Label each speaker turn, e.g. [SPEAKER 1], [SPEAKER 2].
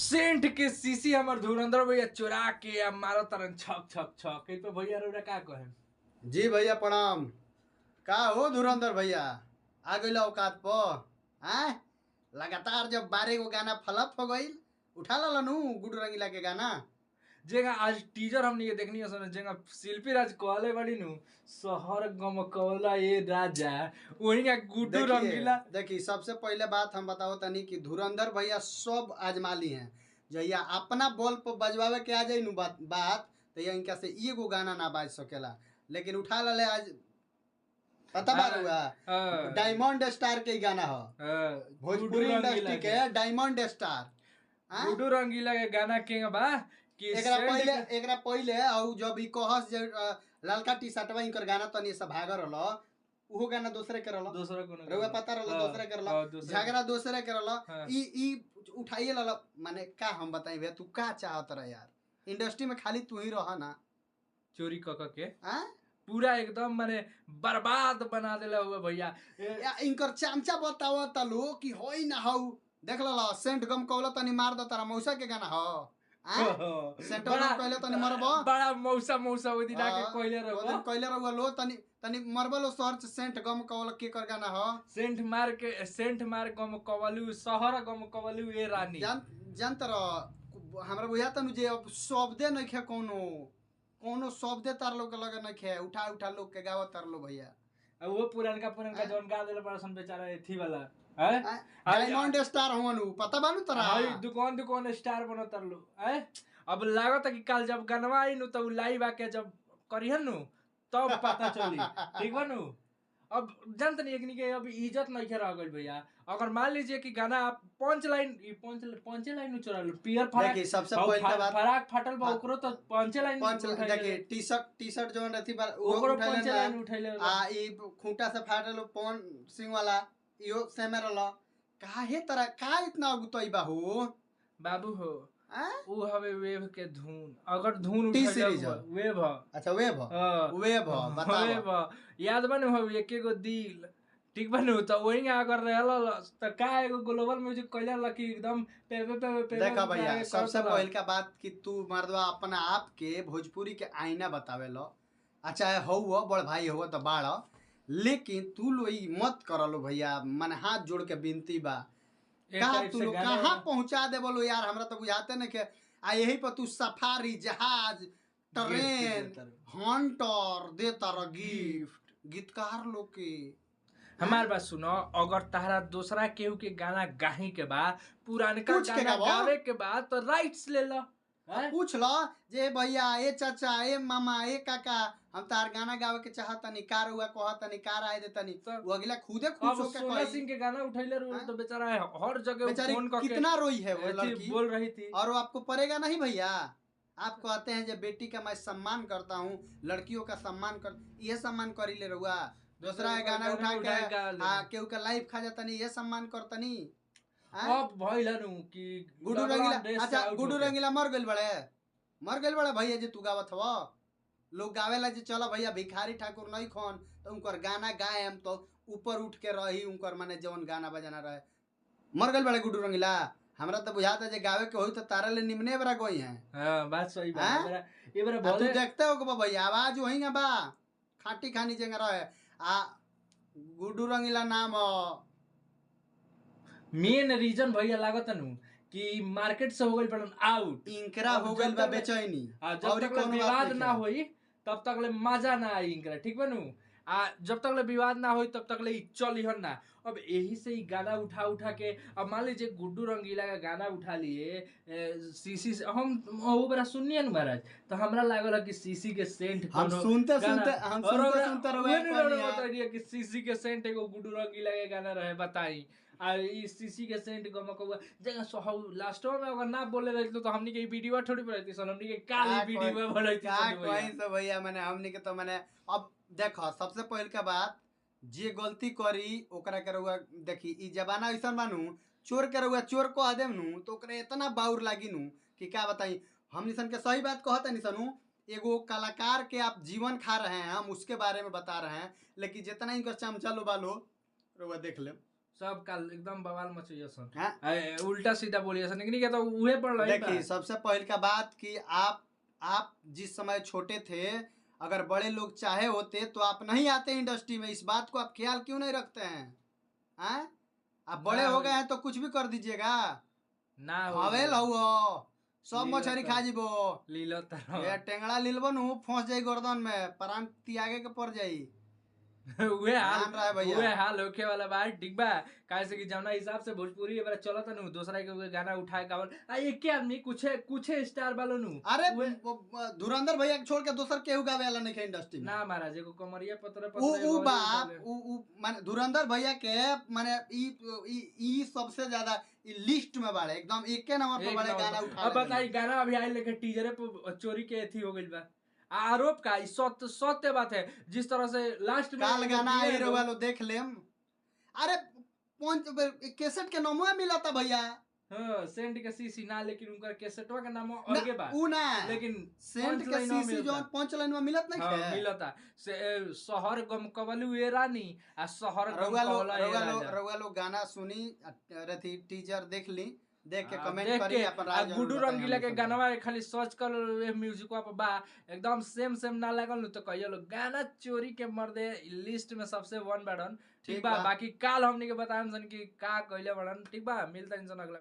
[SPEAKER 1] Scent के सीसी हमर धुरंधर भैया चुरा के अब मारो तरन छक छक छक तो भैया रोड़ा का कहे।
[SPEAKER 2] जी भैया प्रणाम। का हो धुरंधर भैया आ गइल औकात पर आय लगातार जब 12 गो गाना फ्लॉप हो गइल उठा नु गुडू रंगीला के गाना।
[SPEAKER 1] जेगा आज टीजर हमने ये देखनी है सुन जेगा शिल्पी राज कहले बड़ी नु शहर गम कवला ये राजा वही का गुड्डू रंगीला।
[SPEAKER 2] देखिए सबसे पहले बात हम बताओ तनी कि धुरंधर भैया सब आजमाली हैं जहिया अपना बॉल पर बजवावे के आ जाई नु बात तो इनका से एगो गाना ना बाज सकेला लेकिन उठा ले आज पता बात हुआ डायमंड स्टार के गाना हो भोजपुरी इंडस्ट्री के डायमंड स्टार
[SPEAKER 1] गुड्डू रंगीला के गाना के बा कि
[SPEAKER 2] एकरा पहले औ जब ई कहस जे ललका टी शर्टवा इनकर गाना तनी से भागर रहल उहो गाना दूसरे के रहल
[SPEAKER 1] दूसरा कोनो
[SPEAKER 2] रउआ पता रहल दूसरे के रहल झगड़ा दूसरे के रहल ई उठाइए लल माने का हम बताई भैया तू का चाहत रह यार इंडस्ट्री में खाली तू ही रह ना
[SPEAKER 1] चोरी क के पूरा एकदम माने बर्बाद बना देला हुआ भैया।
[SPEAKER 2] इनकर चामचा बताओ तलो कि होई ना हो देख ल सेंट गम कौला तनी मार द तारा मौसा के गाना हो सेंट गम कहले तनी मरबो
[SPEAKER 1] बड़ा मौसा मौसा ओ दिना के कहले
[SPEAKER 2] रहू लो तनी तनी मरबो लो सर्च सेंट गम कौला के कर गाना हो
[SPEAKER 1] सेंट मार गम कवलू शहर गम कवलू ए रानी
[SPEAKER 2] जान तर हमरा बुझा तनु जे अब शब्दे नहीं खे कोनो शब्दे तार लोग के लगे नहीं खे उठा लोग के गावत तार लो भैया
[SPEAKER 1] वो पुरानका जोन गा देले परसन बेचारा एथी वाला
[SPEAKER 2] डायमंड स्टार होवन पता बानू तरा
[SPEAKER 1] हां दुकान स्टार बनो तरलो अब लागत कि काल जब गनवा आई नु तो लाइव आके जब करिहन नु तब पता चली ठीक बा नु। अब जानत नहीं एकनी के अब इज्जत नहीं खे रह गइल भैया अगर मान लीजिए कि गाना आप पंच लाइन चोरा लो पियर फराक
[SPEAKER 2] देखिए सबसे पहले बात
[SPEAKER 1] फराक फाटल बा ओकरो तो पंच लाइन
[SPEAKER 2] देखिए टी-शर्ट जोन रहती बा
[SPEAKER 1] ओकरो पंच लाइन उठैले
[SPEAKER 2] आ ई खूंटा से फाटल पवन सिंह वाला इहो सेमे रहल काहे तरह का इतना अगुतई बा हो बाबू
[SPEAKER 1] हो उ हवे वेव के धुन अगर धुन
[SPEAKER 2] टी सीरीज
[SPEAKER 1] वेव
[SPEAKER 2] अच्छा वेव बताओ
[SPEAKER 1] वेव याद बने हो एके गो दिल ठीक बनू तो वही अगर रहल त का एगो ग्लोबल म्यूजिक कहले ल कि एकदम पे
[SPEAKER 2] देखा भैया सबसे पहल का बात कि तू मर्दवा अपना आप के भोजपुरी के आईना बतावे लो अच्छा हो बड़ भाई हो तो बाड़ लेकिन तू लोई मत करलो भैया मन हाथ जोड़ के विनती बा तू लोग कहाँ पहुंचा दे बोलो यार हमरा तो बुझाते नहीं के आ यही पर तू सफारी जहाज ट्रेन हंटर देता रह गिफ्ट गीतकार लोग के
[SPEAKER 1] हमार बात सुनो अगर तारा दूसरा केहू के गाना गाही के बाद पुरानका गाना गावे के बाद तो राइट्स ले लो
[SPEAKER 2] पूछ लो जे भैया ए चाचा ए मामा ए काका हम तार गाना गावे के चाहतनी कार हुआ कहतनी कार आए देतनी वो अगला खुदे खुश होके
[SPEAKER 1] सोना सिंह के गाना उठैले तो बेचारा हर जगह फोन करके
[SPEAKER 2] कितना रोई है वो लड़की
[SPEAKER 1] बोल रही थी
[SPEAKER 2] और वो आपको पड़ेगा नहीं भैया आप कहते हैं जब बेटी का मैं सम्मान करता हूँ लड़कियों का सम्मान कर ये सम्मान करी ले रहुआ दूसरा गाना उठा के केहू का लाइफ खा जाता नहीं ये सम्मान करतनी
[SPEAKER 1] अब भइलनु कि
[SPEAKER 2] गुडू रंगीला अच्छा गुडू रंगीला मर गइल बड़े भैया जे तू गावत हव लोग गावेला जे चलो भैया भिखारी ठाकुर नहीं खोन तो उनकर गाना गाएम तो ऊपर उठ के रही उनकर माने जवन गाना बजाना रहे मर गइल बड़े गुडू रंगीला हमरा तो बुझाता जे गावे के होई तो तारा ले निमने बरा गई हैं
[SPEAKER 1] हां बात सही बात ये बरा
[SPEAKER 2] बोले तू देखते हो के भैया आवाज वही बा खाटी खानी जंग रहे आ गुडू रंगीला नाम
[SPEAKER 1] मेन रीजन भैया लागत नु कि मार्केट से हो गइल पड़न आउट
[SPEAKER 2] इनकरा हो गइल बा बेचैनी
[SPEAKER 1] जब तक विवाद ना होई तब तक ले मजा ना आई इनकरा ठीक बनू जब तक ले विवाद ना होई तब तक ले चली हन ना। अब यही से ही गाना उठा के अब मान लीजिए गुड्डू रंगीला का गाना उठा लिए सीसी से हम वो बड़ा सुनिए न महाराज तो हमरा लागल कि सीसी के सेंट
[SPEAKER 2] हम सुनते
[SPEAKER 1] रहे कि सीसी के सेंट एगो गुड्डू रंगीला के गाना रहे बताई आ ई सीसी के सेंट गमकवा जगह सो लास्टो में अगर ना बोले रहती तो हमनी के वीडियो थोड़ी बनती सन हमनी के काली वीडियो बनती
[SPEAKER 2] सन कोई से भैया माने हमनी के तो माने अब देखो सबसे पहल का बात जे गलती करी ओकरा के रहुआ देखी ई जमाना ऐसन बानू चोर के रहुआ चोर कह देम नु तो ओकरा इतना बाउर लागी नु कि क्या बताई हमनी सन के सही बात कहत नहीं सनू एगो कलाकार के आप जीवन खा रहे हैं हम उसके बारे में बता रहे हैं लेकिन जितना इनका चमचा लो बालो रहुआ देख ले
[SPEAKER 1] सब काल एकदम बवाल मचैया सन
[SPEAKER 2] हाँ?
[SPEAKER 1] उल्टा सीधा बोलिए सन लेकिन क्या तो उहे पढ़ रही
[SPEAKER 2] देखिए सबसे पहले का बात कि आप जिस समय छोटे थे, अगर बड़े लोग चाहे होते तो आप नहीं आते इंडस्ट्री में। इस बात को आप ख्याल क्यों नहीं रखते हैं? हैं? आप बड़े
[SPEAKER 1] ना
[SPEAKER 2] हो
[SPEAKER 1] होई।
[SPEAKER 2] गए हैं तो कुछ भी कर दीजिएगा।
[SPEAKER 1] ना
[SPEAKER 2] हवे लहुओ सब
[SPEAKER 1] लीलो
[SPEAKER 2] मछरी
[SPEAKER 1] त-
[SPEAKER 2] खा जीबो।
[SPEAKER 1] लीलो तरह
[SPEAKER 2] ये टेंगड़ा लीलबो नु फंस जाई गर्दन में, प्राण त्यागे के पड़ जाई।
[SPEAKER 1] उहे हाल
[SPEAKER 2] ध्यान रहे भैया।
[SPEAKER 1] उहे हाल होखे वाला बा ठीक बा काहे से कि जौना हिसाब से भोजपुरी एबार चलत नु दूसरा के उहे गाना उठाए गावल आ एके आदमी कुछ स्टार वालो नु
[SPEAKER 2] अरे
[SPEAKER 1] उहे
[SPEAKER 2] धुरंधर भैया के छोड़ के दोसर केहू गावे वाला नहीं है इंडस्ट्री में।
[SPEAKER 1] ना महाराज एगो कमरिया पतरे
[SPEAKER 2] उ
[SPEAKER 1] पतरे
[SPEAKER 2] उ
[SPEAKER 1] एगो
[SPEAKER 2] बाप
[SPEAKER 1] औरी
[SPEAKER 2] उ माने धुरंधर भैया के माने ई सबसे ज्यादा ई लिस्ट में बाड़े, एकदम एके नंबर पर
[SPEAKER 1] एक
[SPEAKER 2] बाड़े
[SPEAKER 1] नंबर
[SPEAKER 2] गाना
[SPEAKER 1] पर।
[SPEAKER 2] उठा
[SPEAKER 1] अब
[SPEAKER 2] ले
[SPEAKER 1] बताई गाना अभी आए लेके टीजरे पे चोरी के एथी हो गइल बा आरोप का ई सत्य सत्य बात है जिस तरह से लास्ट में
[SPEAKER 2] काल
[SPEAKER 1] एगो
[SPEAKER 2] गाना
[SPEAKER 1] दिया
[SPEAKER 2] आई
[SPEAKER 1] लोग-
[SPEAKER 2] रहुआ लो देख लेम। अरे कैसेट के नामो मिला था भैया।
[SPEAKER 1] हाँ सेंट के सीसी ना लेकिन उनकर कैसेटवा के नाम
[SPEAKER 2] ना,
[SPEAKER 1] अलगे बा
[SPEAKER 2] उ ना
[SPEAKER 1] लेकिन
[SPEAKER 2] सेंट के
[SPEAKER 1] punchline ना
[SPEAKER 2] सीसी
[SPEAKER 1] मिलता।
[SPEAKER 2] जो पंच लाइन में मिलत नहीं
[SPEAKER 1] हाँ
[SPEAKER 2] है।
[SPEAKER 1] मिलता से शहर गम कवलू ए रानी आ शहर गम
[SPEAKER 2] रउआ लो
[SPEAKER 1] कवला ए राजा
[SPEAKER 2] रउआ लो गाना सुनी, रथी टीजर देख ली, देख के
[SPEAKER 1] आ,
[SPEAKER 2] कमेंट
[SPEAKER 1] देख
[SPEAKER 2] करी
[SPEAKER 1] के
[SPEAKER 2] अपन
[SPEAKER 1] आ
[SPEAKER 2] राय जरूर
[SPEAKER 1] गुड्डू
[SPEAKER 2] बताई
[SPEAKER 1] रंगीला
[SPEAKER 2] हमनी
[SPEAKER 1] के
[SPEAKER 2] सबके।
[SPEAKER 1] गानवा खाली सर्च कर म्यूजिकवा पर बा एकदम सेम ना लागल नु तो कहियो लो गाना चोरी के मर्दे लिस्ट में सबसे वन बैडन ठीक
[SPEAKER 2] ठीक
[SPEAKER 1] बा
[SPEAKER 2] बा।
[SPEAKER 1] बाकी काल हमनी के बताएम सन कि का कइले बड़न ठीक बा मिलता इंसान अगला